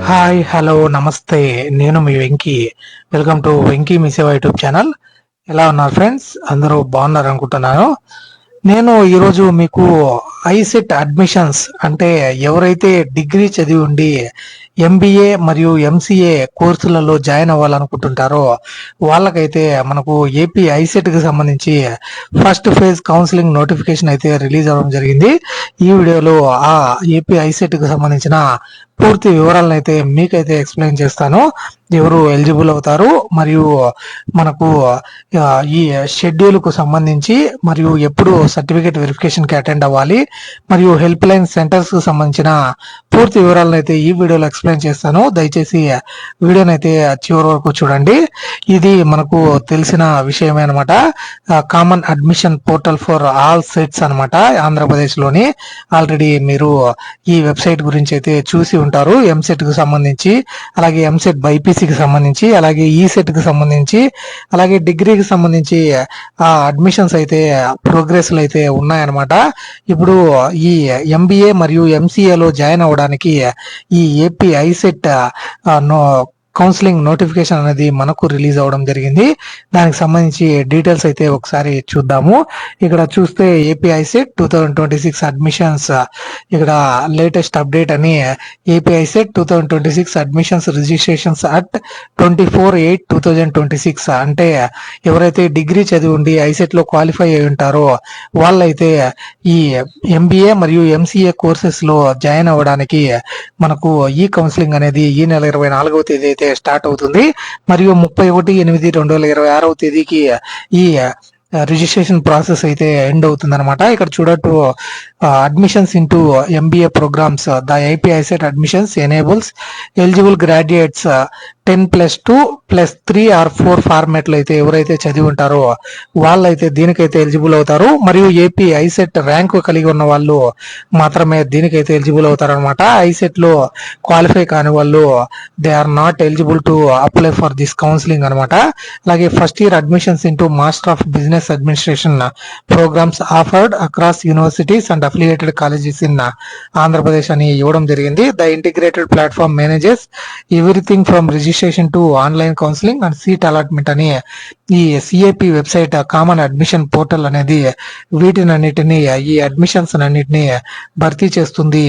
Hi hello నమస్తే. నేను మీ వెంకీ. వెల్కమ్ టు వెంకీ మిసేవా యూట్యూబ్ ఛానల్. ఎలా ఉన్నారు ఫ్రెండ్స్? అందరూ బాగున్నారు అనుకుంటున్నాను. నేను ఈరోజు మీకు ఐసెట్ అడ్మిషన్స్ అంటే ఎవరైతే డిగ్రీ చదివి ఉండి ఎంబీఏ మరియు ఎంసీఏ కోర్సులలో జాయిన్ అవ్వాలనుకుంటుంటారో వాళ్ళకైతే మనకు ఏపీ ఐసెట్ కి సంబంధించి ఫస్ట్ ఫేజ్ కౌన్సిలింగ్ నోటిఫికేషన్ అయితే రిలీజ్ అవ్వడం జరిగింది. ఈ వీడియోలో ఆ ఏపీ ఐసెట్ కి సంబంధించిన పూర్తి వివరాలను అయితే మీకైతే ఎక్స్ప్లెయిన్ చేస్తాను. ఎవరు ఎలిజిబుల్ అవుతారు మరియు మనకు ఈ షెడ్యూల్ కు సంబంధించి మరియు ఎప్పుడు సర్టిఫికేట్ వెరిఫికేషన్ కి అటెండ్ అవ్వాలి మరియు హెల్ప్ లైన్ సెంటర్స్ కు సంబంధించిన పూర్తి వివరాలను అయితే ఈ వీడియోలో ఎక్స్ప్లెయిన్ చేస్తాను. దయచేసి వీడియోని అయితే చివరి వరకు చూడండి. ఇది మనకు తెలిసిన విషయమే అనమాట. Common admission portal for all sets అనమాట. ఆంధ్రప్రదేశ్ లోని ఆల్రెడీ మీరు ఈ వెబ్సైట్ గురించి అయితే చూసి ఉంటారు. ఎంసెట్ కు సంబంధించి, అలాగే ఎంసెట్ బైపీసీకి సంబంధించి, అలాగే ఈసెట్ కి సంబంధించి, అలాగే డిగ్రీకి సంబంధించి ఆ అడ్మిషన్స్ అయితే ప్రోగ్రెస్ అయితే ఉన్నాయన్నమాట. ఇప్పుడు ఈ ఎంబీఏ మరియు ఎంసీఏలో జాయిన్ అవ్వడానికి ఈ ఏపీ ఐసెట్ కౌన్సిలింగ్ నోటిఫికేషన్ అనేది మనకు రిలీజ్ అవ్వడం జరిగింది. దానికి సంబంధించి డీటెయిల్స్ అయితే ఒకసారి చూద్దాము. ఇక్కడ చూస్తే ఏపీ ఐసెట్ 2026 అడ్మిషన్స్, ఇక్కడ లేటెస్ట్ అప్డేట్ అని AP ICET 2026 admissions registrations at 24/8/2026 అంటే ఎవరైతే డిగ్రీ చదివి ఉండి ఐసెట్ లో క్వాలిఫై అయి ఉంటారో వాళ్ళైతే ఈ ఎంబీఏ మరియు ఎంసీఏ కోర్సెస్ లో జాయిన్ అవ్వడానికి మనకు ఈ కౌన్సిలింగ్ అనేది ఈ నెల 24వ తేదీ అయితే స్టార్ట్ అవుతుంది మరియు 31/8/2026 తేదీకి ఈ రిజిస్ట్రేషన్ ప్రాసెస్ అయితే ఎండ్ అవుతుంది అనమాట. ఇక్కడ చూడట్టు admissions into MBA programs, the AP ICET admissions enables eligible graduates 10+2+3 or 4 ఫార్మాట్లు అయితే ఎవరైతే చదివి ఉంటారో వాళ్ళైతే దీనికైతే ఎలిజిబుల్ అవుతారు. మరియు ఏపీ ఐసెట్ ర్యాంక్ కలిగి ఉన్న వాళ్ళు మాత్రమే దీనికైతే ఎలిజిబుల్ అవుతారు అనమాట. ఐసెట్ లో క్వాలిఫై కాని వాళ్ళు they are not eligible to apply for this counselling అనమాట. అలాగే first year admissions into master of business administration programmes offered across universities and affiliated colleges in Andhra Pradesh అని ఇవ్వడం జరిగింది. The integrated platform manages everything from registration to online counselling and seat allotment అని ఈ CAP website common admission portal అనేది వీటినన్నిటిని, ఈ అడ్మిషన్స్ అన్నిటిని భర్తీ చేస్తుంది.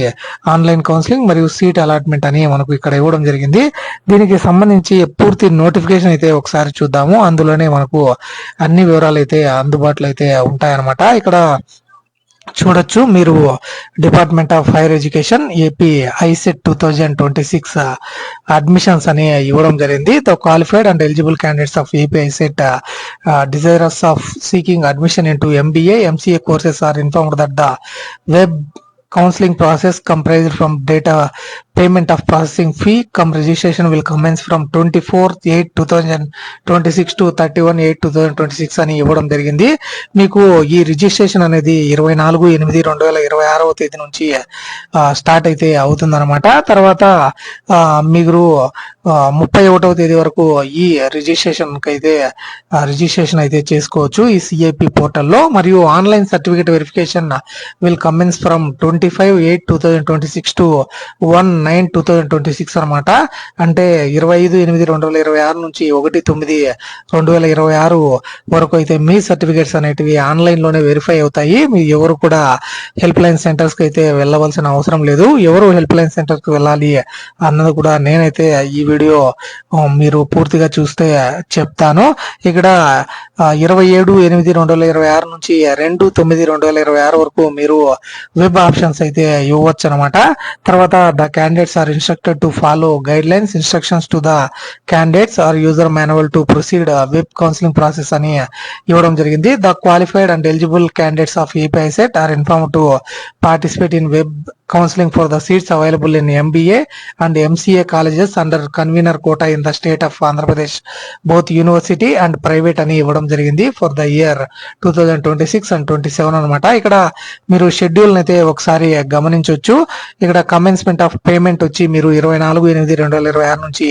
ఆన్లైన్ కౌన్సిలింగ్ మరియు సీట్ అలాట్మెంట్ అని మనకు ఇక్కడ ఇవ్వడం జరిగింది. దీనికి సంబంధించి పూర్తి నోటిఫికేషన్ అయితే ఒకసారి చూద్దాము. అందులోనే మనకు అన్ని వివరాలు అయితే అందుబాటులో అయితే ఉంటాయన్నమాట. ఇక్కడ చూడొచ్చు మీరు department of higher education AP ICET 2026 admissions అని ఇవ్వడం జరిగింది. The qualified and eligible candidates of AP ICET desirers of seeking admission into MBA MCA courses are informed that the web counseling process comprised from data payment of processing fee cum registration will commence from 24/8/2026 to 31/8/2026 అని ఇవ్వడం జరిగింది. మీకు ఈ registration అనేది 24/8/2026 తేదీ నుంచి start అయితే అవుతుందన్నమాట. తర్వాత మీరు 31వ తేదీ వరకు ఈ రిజిస్ట్రేషన్ అయితే చేసుకోవచ్చు ఈ సిఐపి పోర్టల్లో. మరియు online certificate verification will commence from 25/8/2026 to 1/9/2026 అనమాట. అంటే 25/8/2026 నుంచి 1/9/2026 వరకు అయితే మీ సర్టిఫికేట్స్ అనేటివి ఆన్లైన్ లోనే వెరిఫై అవుతాయి. మీరు ఎవరు కూడా హెల్ప్ లైన్ సెంటర్స్ కి అయితే వెళ్ళవలసిన అవసరం లేదు. ఎవరు హెల్ప్ లైన్ సెంటర్స్ కి వెళ్ళాలి అన్నది కూడా నేనైతే ఈ వీడియో మీరు పూర్తిగా చూస్తే చెప్తాను. ఇక్కడ 27/8/2026 నుంచి 2/9/2026 వరకు మీరు వెబ్ ఆప్షన్స్ అయితే ఇవ్వచ్చు అనమాట. తర్వాత the candidates are instructed to follow guidelines instructions to the candidates or user manual to proceed web counselling process అని ఇవ్వడం జరిగింది. The qualified and eligible candidates of AP ICET are informed to participate in web counseling for the seats available in MBA and MCA colleges under convener quota in the state of Andhra Pradesh, both university and private అని ఇవ్వడం జరిగింది for the year 2026 and 27 అనమాట. ఇక్కడ మీరు schedule అయితే ఒకసారి గమనించవచ్చు. ఇక్కడ కమెన్స్మెంట్ ఆఫ్ పేమెంట్ పేమెంట్ వచ్చి మీరు 24/8/2026 నుంచి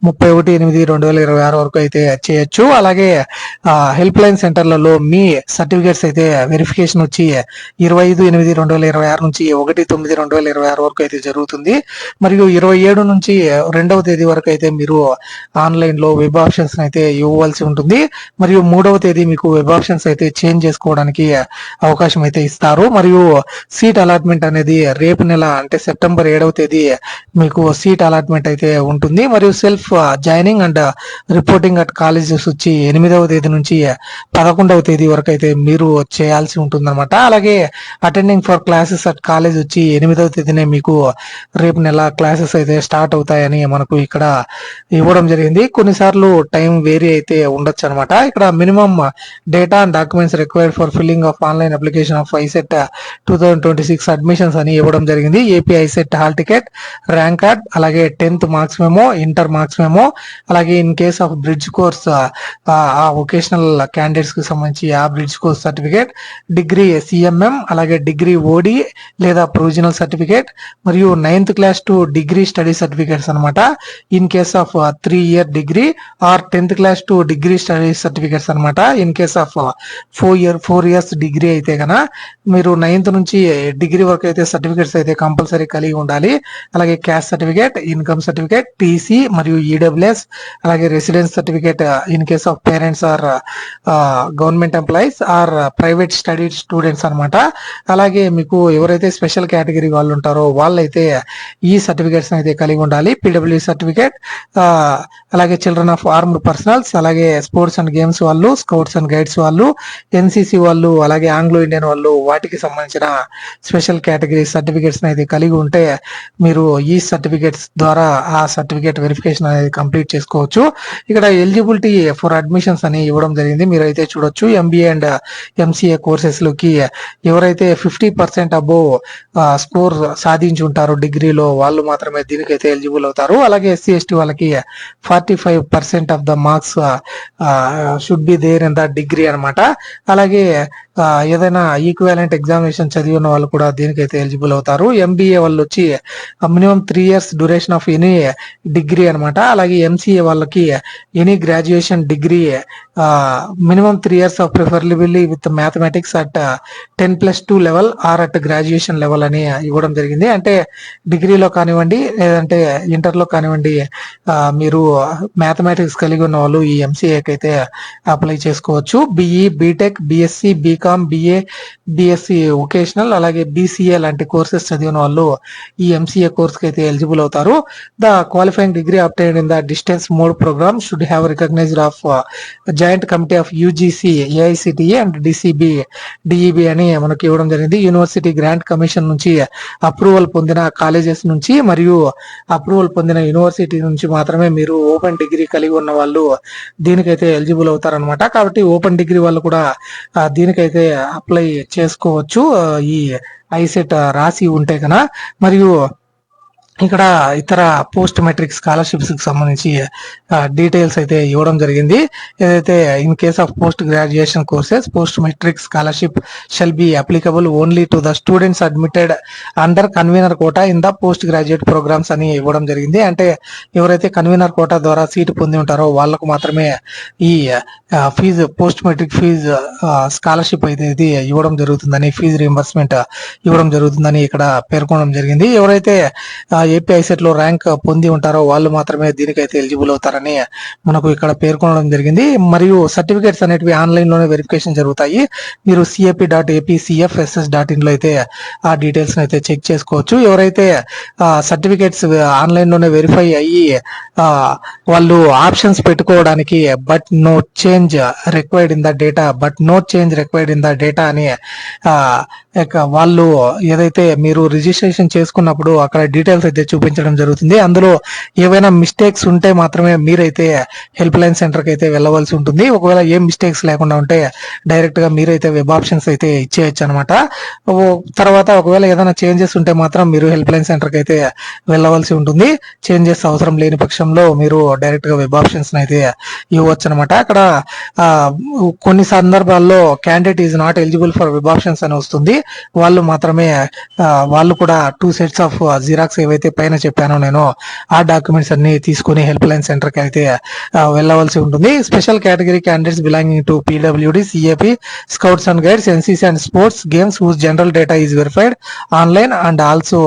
31/8/2026 వరకు అయితే చేయొచ్చు. అలాగే హెల్ప్ లైన్ సెంటర్లలో మీ సర్టిఫికేట్స్ అయితే వెరిఫికేషన్ వచ్చి 25/8/2026 నుంచి 1/9/2026 వరకు అయితే జరుగుతుంది. మరియు 27 నుంచి 2వ తేదీ వరకు అయితే మీరు ఆన్లైన్ లో వెబ్ ఆప్షన్స్ అయితే ఇవ్వవలసి ఉంటుంది. మరియు 3వ తేదీ మీకు వెబ్ ఆప్షన్స్ అయితే చేంజ్ చేసుకోవడానికి అవకాశం అయితే ఇస్తారు. మరియు సీట్ అలాట్మెంట్ అనేది రేపు నెల అంటే సెప్టెంబర్ 7వ తేదీ మీకు సీట్ అలాట్మెంట్ అయితే ఉంటుంది. మరియు self joining and reporting at colleges వచ్చి 8వ తేదీ నుంచి 11వ తేదీ వరకు అయితే మీరు చేయాల్సి ఉంటుంది అనమాట. అలాగే attending for classes at college వచ్చి 8వ తేదీనే మీకు రేపు నెల క్లాసెస్ అయితే స్టార్ట్ అవుతాయని మనకు ఇక్కడ ఇవ్వడం జరిగింది. కొన్నిసార్లు టైం వేరీ అయితే ఉండొచ్చు అనమాట. ఇక్కడ minimum data and documents required for filling of online application of ICET 2026 admissions అని ఇవ్వడం జరిగింది. AP ICET hall ticket, rank card, అలాగే 10th marks memo, inter marks memo, అలాగే in case of bridge course ఆ వొకేషనల్ క్యాండిడేట్స్ కి సంబంధించి ఆ bridge course certificate, degree CMM, అలాగే డిగ్రీ ఓడి లేదా ప్రొవిజనల్ సర్టిఫికేట్, మరియు 9th class to degree study certificates అనమాట. In case of 3 year degree or 10th class to degree study certificates అనమాట. In case of 4 years degree అయితే కన మీరు 9th నుంచి degree వరకు అయితే సర్టిఫికేట్స్ అయితే కంపల్సరీ కలిగి ఉండాలి. అలాగే caste certificate, income certificate, TC మరియు ఈడబ్ల్యూఎస్, అలాగే residence certificate in case of parents are government employees or private study students అనమాట. అలాగే మీకు ఎవరైతే స్పెషల్ కేటగిరీ వాళ్ళు ఉంటారో వాళ్ళైతే ఈ సర్టిఫికేట్స్ అయితే కలిగి ఉండాలి. పీడబ్ల్యూ సర్టిఫికేట్, అలాగే చిల్డ్రన్ ఆఫ్ ఆర్మ్డ్ పర్సనల్స్, అలాగే స్పోర్ట్స్ అండ్ గేమ్స్ వాళ్ళు, స్కౌట్స్ అండ్ గైడ్స్ వాళ్ళు, ఎన్సిసి వాళ్ళు, అలాగే ఆంగ్లో ఇండియన్ వాళ్ళు వాటికి సంబంధించిన స్పెషల్ కేటగిరీ సర్టిఫికేట్స్ అయితే కలిగి ఉంటే మీరు ఈ సర్టిఫికేట్స్ ద్వారా ఆ సర్టిఫికేట్ వెరిఫికేషన్ అనేది కంప్లీట్ చేసుకోవచ్చు. ఇక్కడ ఎలిజిబిలిటీ ఫర్ అడ్మిషన్స్ అని ఇవ్వడం జరిగింది. మీరు అయితే చూడొచ్చు. ఎంబీఏ అండ్ ఎంసీఏ కోర్సెస్ లోకి ఎవరైతే 50% అబోవ్ స్కోర్ సాధించి ఉంటారో డిగ్రీలో వాళ్ళు మాత్రమే దీనికైతే ఎలిజిబుల్ అవుతారు. అలాగే ఎస్సీ ఎస్టీ వాళ్ళకి 45% of the marks should be there in the degree అనమాట. అలాగే ఏదైనా ఈక్వాలెంట్ ఎగ్జామినేషన్ చదివి ఉన్న వాళ్ళు కూడా దీనికైతే ఎలిజిబుల్ అవుతారు. ఎంబీఏ వాళ్ళు వచ్చి minimum 3 years duration of any degree అనమాట. అలాగే ఎంసీఏ వాళ్ళకి any graduation degree minimum 3 years of preferability with mathematics at 10+2 level or at graduation level అని ఇవ్వడం జరిగింది. అంటే డిగ్రీలో కానివ్వండి లేదంటే ఇంటర్లో కానివ్వండి మీరు మ్యాథమెటిక్స్ కలిగి ఉన్న వాళ్ళు ఈ ఎంసీఏకి అయితే అప్లై చేసుకోవచ్చు. BE, B Tech, BSc, BCom, BA, BSc vocational, అలాగే బీసీఏ లాంటి కోర్సెస్ చదివిన వాళ్ళు ఈ ఎంసీఏ కోర్స్ కి అయితే ఎలిజిబుల్ అవుతారు. The qualifying degree obtained in the distance mode programme should have recognised of joint committee of UGC, AICTE and DEB అని మనకి ఇవ్వడం జరిగింది. యూనివర్సిటీ గ్రాంట్ కమిషన్ నుంచి అప్రూవల్ పొందిన కాలేజెస్ నుంచి మరియు అప్రూవల్ పొందిన యూనివర్సిటీ నుంచి మాత్రమే మీరు ఓపెన్ డిగ్రీ కలిగి ఉన్న వాళ్ళు దీనికైతే ఎలిజిబుల్ అవుతారనమాట. కాబట్టి ఓపెన్ డిగ్రీ వాళ్ళు కూడా దీనికైతే అప్లై చేసుకోవచ్చు ఈ ఐసెట్ రాసి ఉంటే కన్నా. మరియు ఇక్కడ ఇతర పోస్ట్ మెట్రిక్ స్కాలర్షిప్స్ కి సంబంధించి డీటెయిల్స్ అయితే ఇవ్వడం జరిగింది. ఏదైతే in case of post graduation courses post matric scholarship shall be applicable only to the students admitted under convener quota in the post graduate programmes అని ఇవ్వడం జరిగింది. అంటే ఎవరైతే కన్వీనర్ కోటా ద్వారా సీటు పొంది ఉంటారో వాళ్ళకు మాత్రమే ఈ fee post matric fee scholarship అయితే ఇది ఇవ్వడం జరుగుతుందని, ఫీజు రియంబర్స్మెంట్ ఇవ్వడం జరుగుతుందని ఇక్కడ పేర్కొనడం జరిగింది. ఎవరైతే ఏపీ ఐసెట్ లో ర్యాంక్ పొంది ఉంటారో వాళ్ళు మాత్రమే దీనికైతే ఎలిజిబుల్ అవుతారని మనకు ఇక్కడ పేర్కొనడం జరిగింది. మరియు సర్టిఫికేట్స్ అనేటివి ఆన్లైన్ లోనే వెరిఫికేషన్ జరుగుతాయి. మీరు cap.apcfss.in లో అయితే ఆ డీటెయిల్స్ అయితే చెక్ చేసుకోవచ్చు. ఎవరైతే సర్టిఫికేట్స్ ఆన్లైన్ లోనే వెరిఫై అయ్యి వాళ్ళు ఆప్షన్స్ పెట్టుకోవడానికి but no change required in the data అని వాళ్ళు ఏదైతే మీరు రిజిస్ట్రేషన్ చేసుకున్నప్పుడు అక్కడ డీటెయిల్స్ అయితే చూపించడం జరుగుతుంది. అందులో ఏవైనా మిస్టేక్స్ ఉంటే మాత్రమే మీరైతే హెల్ప్ లైన్ సెంటర్ కి అయితే వెళ్ళవలసి ఉంటుంది. ఒకవేళ ఏం మిస్టేక్స్ లేకుండా ఉంటే డైరెక్ట్ గా మీరైతే వెబ్ ఆప్షన్స్ అయితే ఇచ్చేయచ్చు అనమాట. తర్వాత ఒకవేళ ఏదైనా చేంజెస్ ఉంటే మాత్రం మీరు హెల్ప్ లైన్ సెంటర్ కి అయితే వెళ్ళవలసి ఉంటుంది. చేంజెస్ అవసరం లేని పక్షంలో మీరు డైరెక్ట్ గా వెబ్ ఆప్షన్స్ అయితే ఇవ్వచ్చు అనమాట. అక్కడ కొన్ని సందర్భాల్లో candidate is not eligible for web options అని వస్తుంది. వాళ్ళు మాత్రమే వాళ్ళు కూడా 2 sets ఆఫ్ జిరాక్స్ ఏవైతే ఏదైతే పైన చెప్పానో నేను ఆ డాక్యుమెంట్స్ అన్ని తీసుకుని హెల్ప్ లైన్ సెంటర్ కి అయితే వెళ్ళవలసి ఉంటుంది. Special category candidates belonging to PWD, CAP, scouts and guides, NCC and sports games whose general data is verified online and also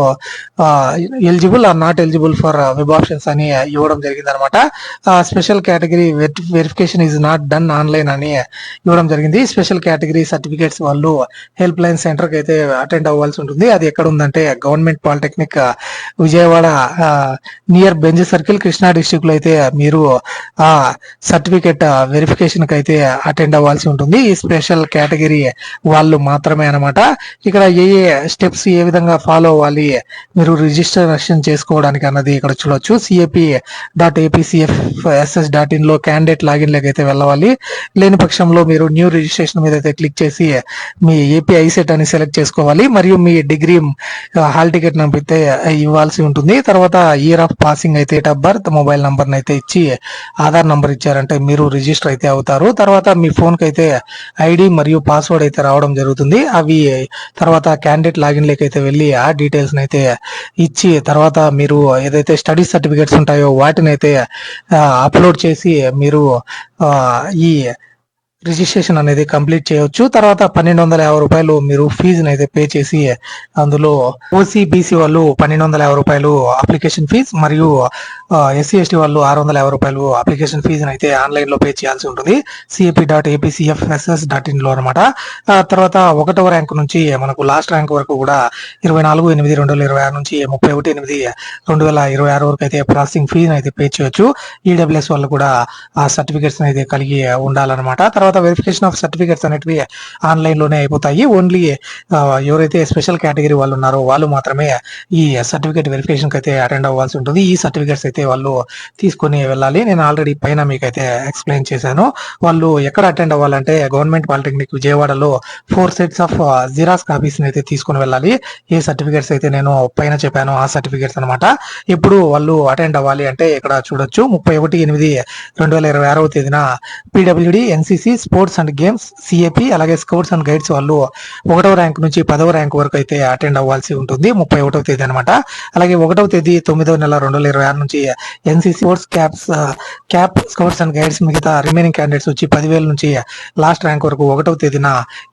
eligible or not eligible for web options అని ఇవ్వడం జరిగింది అనమాట. Special category verification is not done online అని ఇవ్వడం జరిగింది. Special category certificates వాళ్ళు helpline centre కి అయితే అటెండ్ అవ్వాల్సి ఉంటుంది. అది ఎక్కడ ఉందంటే government polytechnic Vijayawada near Benz circle, Krishna district లో అయితే మీరు ఆ సర్టిఫికేట్ వెరిఫికేషన్ కి అయితే అటెండ్ అవ్వాల్సి ఉంటుంది. ఈ స్పెషల్ కేటగిరీ వాళ్ళు మాత్రమే అనమాట. ఇక్కడ ఏ స్టెప్స్ ఏ విధంగా ఫాలో అవ్వాలి మీరు రిజిస్ట్రేషన్ చేసుకోవడానికి అన్నది ఇక్కడ చూడొచ్చు. CAP.APCFSS.in లో క్యాండిడేట్ లాగిన్ లోకి అయితే వెళ్ళవాలి. లేని పక్షంలో మీరు న్యూ రిజిస్ట్రేషన్ మీద అయితే క్లిక్ చేసి మీ ఏపీ ఐసెట్ అని సెలెక్ట్ చేసుకోవాలి. మరియు మీ డిగ్రీ హాల్ టికెట్ నెంబర్ అయితే ఇవ్వాల్సి ఉంటుంది. తర్వాత ఇయర్ ఆఫ్ పాసింగ్ అయితే, date of birth, mobile number అయితే ఇచ్చి ఆధార్ నంబర్ ఇచ్చారంటే మీరు రిజిస్టర్ అయితే అవుతారు. తర్వాత మీ ఫోన్ కి అయితే ఐడి మరియు పాస్వర్డ్ అయితే రావడం జరుగుతుంది. అవి తర్వాత క్యాండిడేట్ లాగిన్ లోకి అయితే వెళ్ళి ఆ డీటెయిల్స్ అయితే ఇచ్చి తర్వాత మీరు ఏదైతే స్టడీ సర్టిఫికేట్స్ ఉంటాయో వాటిని అయితే అప్లోడ్ చేసి మీరు ఈ రిజిస్ట్రేషన్ అనేది కంప్లీట్ చేయొచ్చు. తర్వాత 1250 రూపాయలు మీరు ఫీజుని అయితే పే చేసి అందులో ఓసీబీసీ వాళ్ళు 1250 రూపాయలు అప్లికేషన్ ఫీజ్ మరియు SC/ST వాళ్ళు 650 రూపాయలు అప్లికేషన్ ఫీజుని అయితే ఆన్లైన్ లో పే చేయాల్సి ఉంటుంది. CAP.APCFSS.in లో అనమాట. తర్వాత 1వ ర్యాంక్ నుంచి మనకు లాస్ట్ ర్యాంక్ వరకు కూడా 24/8/2026 నుంచి 31/8/2026 వరకు అయితే ప్రాసెసింగ్ ఫీజుని అయితే పే చేయొచ్చు. ఈడబ్ల్యూఎస్ వాళ్ళు కూడా ఆ సర్టిఫికేట్స్ అయితే కలిగి ఉండాలన్నమాట. తర్వాత వెరిఫికేషన్ ఆఫ్ సర్టిఫికేట్స్ అనేటివి ఆన్లైన్ లోనే అయిపోతాయి. ఓన్లీ ఎవరైతే స్పెషల్ కేటగిరీ వాళ్ళు ఉన్నారో వాళ్ళు మాత్రమే ఈ సర్టిఫికేట్ వెరిఫికేషన్ కి అయితే అటెండ్ అవ్వాల్సి ఉంటుంది. ఈ సర్టిఫికేట్స్ అయితే వాళ్ళు తీసుకుని వెళ్ళాలి. నేను ఆల్రెడీ పైన మీకు అయితే ఎక్స్ప్లెయిన్ చేశాను. వాళ్ళు ఎక్కడ అటెండ్ అవ్వాలంటే గవర్నమెంట్ పాలిటెక్నిక్ విజయవాడలో 4 సెట్స్ ఆఫ్ జిరాక్స్ కాపీస్ అయితే తీసుకుని వెళ్ళాలి. ఏ సర్టిఫికేట్స్ అయితే నేను పైన చెప్పాను ఆ సర్టిఫికేట్స్ అనమాట. ఇప్పుడు వాళ్ళు అటెండ్ అవ్వాలి అంటే ఇక్కడ చూడొచ్చు. 31/8/2026 తేదీన PWD, NCC, sports and games, CAP అలాగే స్కౌట్స్ అండ్ గైడ్స్ వాళ్ళు 1వ ర్యాంక్ నుంచి 10వ ర్యాంక్ వరకు అయితే అటెండ్ అవ్వాల్సి ఉంటుంది. 31వ తేదీ అనమాట. అలాగే 1వ తేదీ 9వ నెల 2026 నుంచి NCC, sports, CAP, scouts and guides మిగతా రిమైనింగ్ క్యాండిడేట్స్ వచ్చి 10,000 నుంచి లాస్ట్ ర్యాంక్ వరకు 1వ తేదీన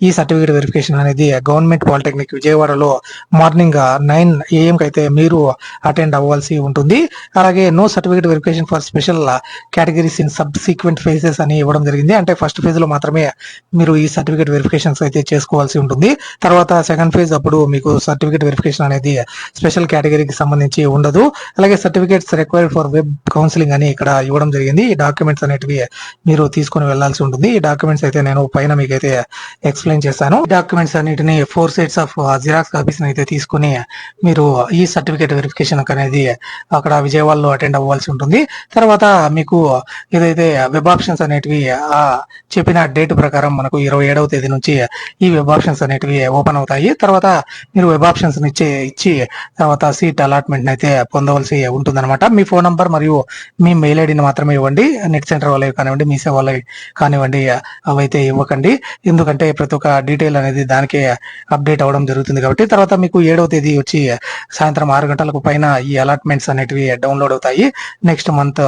ఈ సర్టిఫికేట్ వెరిఫికేషన్ అనేది గవర్నమెంట్ పాలిటెక్నిక్ విజయవాడలో మార్నింగ్ 9 AM కి అయితే మీరు అటెండ్ అవ్వాల్సి ఉంటుంది. అలాగే no certificate verification for special categories in subsequent phases అని ఇవ్వడం జరిగింది. అంటే ఫస్ట్ ఫేజ్ లో మాత్రమే మీరు ఈ సర్టిఫికేట్ వెరిఫికేషన్స్ అయితే చేసుకోవాల్సి ఉంటుంది. తర్వాత సెకండ్ ఫేజ్ అప్పుడు మీకు సర్టిఫికేట్ వెరిఫికేషన్ అనేది స్పెషల్ కేటగిరీకి సంబంధించి ఉండదు. అలాగే certificates required for web counselling అని ఇక్కడ ఇవ్వడం జరిగింది. ఈ డాక్యుమెంట్స్ అనేటివి మీరు తీసుకుని వెళ్లాల్సి ఉంటుంది. ఈ డాక్యుమెంట్స్ అయితే నేను పైన మీకు అయితే ఎక్స్ప్లెయిన్ చేశాను. ఈ డాక్యుమెంట్స్ అన్నిటిని 4 సెట్స్ ఆఫ్ జిరాక్స్ కాపీస్ అయితే తీసుకుని మీరు ఈ సర్టిఫికేట్ వెరిఫికేషన్ అనేది అక్కడ విజయవాడలో అటెండ్ అవ్వాల్సి ఉంటుంది. తర్వాత మీకు ఏదైతే వెబ్ ఆప్షన్స్ అనేటివి చెప్పిన డేట్ ప్రకారం మనకు 27వ తేదీ నుంచి ఈ వెబ్ ఆప్షన్స్ అనేటివి ఓపెన్ అవుతాయి. తర్వాత మీరు వెబ్ ఆప్షన్స్ ఇచ్చి తర్వాత సీట్ అలాట్మెంట్ అయితే పొందవలసి ఉంటుందన్నమాట. మీ ఫోన్ నంబర్ మరియు మీ మెయిల్ ఐడిని మాత్రమే ఇవ్వండి. నెట్ సెంటర్ వాళ్ళవి కానివ్వండి, మీ సేవ వాళ్ళవి కానివ్వండి, అవైతే ఇవ్వకండి. ఎందుకంటే ప్రతి ఒక్క డీటెయిల్ అనేది దానికే అప్డేట్ అవ్వడం జరుగుతుంది కాబట్టి. తర్వాత మీకు 7వ తేదీ వచ్చి సాయంత్రం 6 గంటలకు పైన ఈ అలాట్మెంట్స్ అనేటివి డౌన్లోడ్ అవుతాయి. నెక్స్ట్ మంత్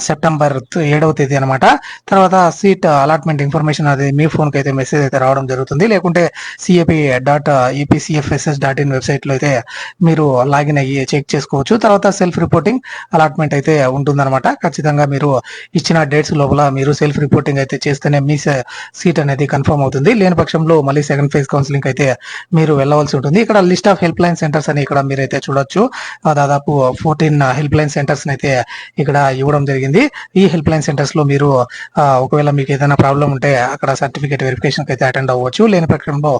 సెప్టెంబర్ 7వ తేదీ అనమాట. తర్వాత సీట్ అలాట్మెంట్ ఇన్ఫర్మేషన్ అది మీ ఫోన్ కి అయితే మెసేజ్ అయితే రావడం జరుగుతుంది. లేకుంటే CAP.APCFSS.in వెబ్సైట్ లో అయితే మీరు లాగిన్ అయ్యి చెక్ చేసుకోవచ్చు. తర్వాత సెల్ఫ్ రిపోర్టింగ్ అలాట్మెంట్ అయితే ఉంటుందన్నమాట. ఖచ్చితంగా మీరు ఇచ్చిన డేట్స్ లోపల మీరు సెల్ఫ్ రిపోర్టింగ్ అయితే చేస్తేనే మీ సీట్ అనేది కన్ఫర్మ్ అవుతుంది. లేని పక్షంలో మళ్ళీ సెకండ్ ఫేజ్ కౌన్సిలింగ్ అయితే మీరు వెళ్ళవలసి ఉంటుంది. ఇక్కడ list of help line centres అని ఇక్కడ మీరు అయితే చూడొచ్చు. దాదాపు 14 హెల్ప్ లైన్ సెంటర్స్ అయితే ఇక్కడ ఇవ్వడం జరిగింది. ఈ హెల్ప్ లైన్ సెంటర్స్ లో మీరు ఒకవేళ మీకు ఏదైనా ప్రాబ్లం ఉంటే అక్కడ సర్టిఫికేట్ వెరిఫికేషన్ అయితే అటెండ్ అవ్వచ్చు. లేని పక్షంలో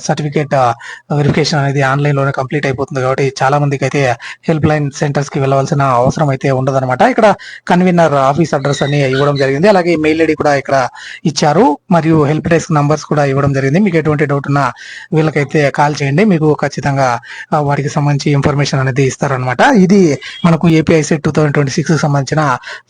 సర్టిఫికేట్ వెరిఫికేషన్ అనేది ఆన్లైన్ లోనే కంప్లీట్ అయిపోతుంది కాబట్టి చాలా మందికి అయితే హెల్ప్ లైన్ సెంటర్స్ కి వెళ్ళవలసిన అవసరం అయితే ఉండదన్నమాట. ఇక్కడ కన్వీనర్ ఆఫీస్ అడ్రస్ అని ఇవ్వడం జరిగింది. అలాగే మెయిల్ ఐడి కూడా ఇక్కడ ఇచ్చారు మరియు హెల్ప్ డెస్క్ నంబర్స్ కూడా ఇవ్వడం జరిగింది. మీకు ఎటువంటి డౌట్ ఉన్నా వీళ్ళకైతే కాల్ చేయండి. మీకు ఖచ్చితంగా వాటికి సంబంధించి ఇన్ఫర్మేషన్ అనేది ఇస్తారనమాట. ఇది మనకు ఏపీ ఐసెట్ 2026 కి సంబంధించిన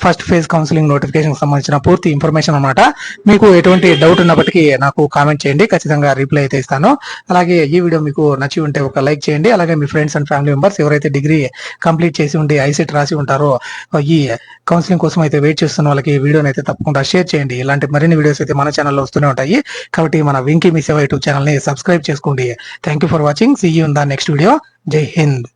ఫస్ట్ ఫేజ్ కౌన్సిలింగ్ నోటిఫికేషన్ సంబంధించిన పూర్తి ఇన్ఫర్మేషన్ అనమాట. మీకు ఎటువంటి డౌట్ ఉన్నప్పటికీ నాకు కామెంట్ చేయండి, ఖచ్చితంగా రిప్లై అయితే ఇస్తాను. అలాగే ఈ వీడియో మీకు నచ్చి ఉంటే ఒక లైక్ చేయండి. అలాగే మీ ఫ్రెండ్స్ అండ్ ఫ్యామిలీ మెంబర్స్ ఎవరైతే డిగ్రీ కంప్లీట్ చేసి ఉండి ఐసెట్ రాసి ఉంటారో, ఈ కౌన్సిలింగ్ కోసం అయితే వెయిట్ చేస్తున్న వాళ్ళకి ఈ వీడియోని అయితే తప్పకుండా షేర్ చేయండి. ఇలాంటి మరిన్ని వీడియోస్ అయితే మన ఛానల్లో వస్తూనే ఉంటాయి. కాబట్టి మన వెంకీ మీ సేవ యూట్యూబ్ ఛానల్ ని సబ్స్క్రైబ్ చేసుకోండి. Thank you for watching. See you in the next video. జై హింద్.